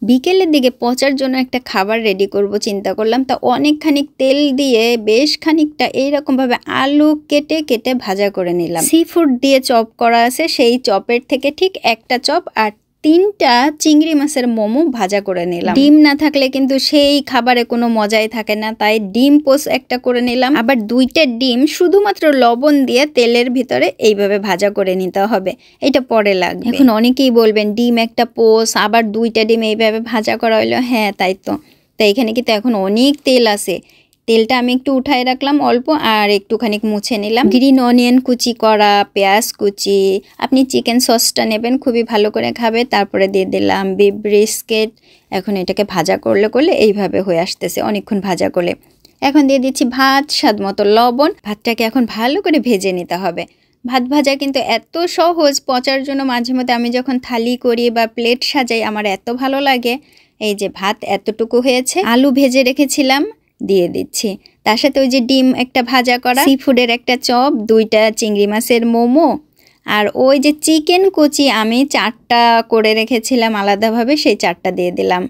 বিকেলের দিকে পচার জন্য একটা খাবার রেডি করব চিন্তা করলাম। তা অনেকখানি তেল দিয়ে বেশ খানিকটা এইরকমভাবে আলু কেটে কেটে ভাজা করে নিলাম। সি ফুড দিয়ে চপ করা আছে, সেই চপের থেকে ঠিক একটা চপ আর 3টা চিংড়ি মাছের মোমো ভাজা করে নিলাম। ডিম না থাকলে কিন্তু সেই খাবারে কোনো মজাই থাকে না, তাই ডিম পোস্ট একটা করে নিলাম। আবার 2টা ডিম শুধুমাত্র লবণ দিয়ে তেলের ভিতরে এইভাবে ভাজা করে নিতে হবে, এটা পরে লাগবে। এখন অনেকেই বলবেন ডিম একটা পোস্ট আবার 2টা ডিম এইভাবে ভাজা করা হলো। হ্যাঁ তাই তো, তাই এখানে কিন্তু এখন অনেক তেল আছে। তেলটা আমি একটু উঠায় রাখলাম অল্প, আর একটুখানি মুছে নিলাম। গ্রিন অনিয়ন কুচি করা, পেঁয়াজ কুচি, আপনি চিকেন সসটা নেবেন খুবই ভালো করে খাবে। তারপরে দিয়ে দিলাম বিফ ব্রিস্কেট। এখন এটাকে ভাজা করলে এইভাবে হয়ে আসতেছে অনেকক্ষণ ভাজা করলে। এখন দিয়ে দিচ্ছি ভাত, স্বাদ মতো লবণ। ভাতটাকে এখন ভালো করে ভেজে নিতে হবে। ভাত ভাজা কিন্তু এত সহজ, পচার জন্য মাঝে মধ্যে আমি যখন থালি করি বা প্লেট সাজাই আমার এত ভালো লাগে। এই যে ভাত এতটুকু হয়েছে, আলু ভেজে রেখেছিলাম দিয়ে দিচ্ছি, তার সাথে ওই যে ডিম একটা ভাজা করা, সি ফুডের একটা চপ, 2টা চিংড়ি মাছের মোমো, আর ওই যে চিকেন কুচি আমি 4টা করে রেখেছিলাম আলাদাভাবে, সেই 4টা দিয়ে দিলাম।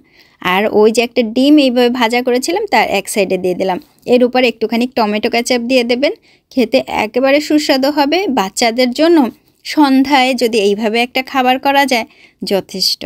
আর ওই যে একটা ডিম এইভাবে ভাজা করেছিলাম তার এক সাইডে দিয়ে দিলাম। এর উপরে একটুখানি টমেটো কেচাপ দিয়ে দেবেন, খেতে একেবারে সুস্বাদু হবে। বাচ্চাদের জন্য সন্ধ্যায় যদি এইভাবে একটা খাবার করা যায় যথেষ্ট।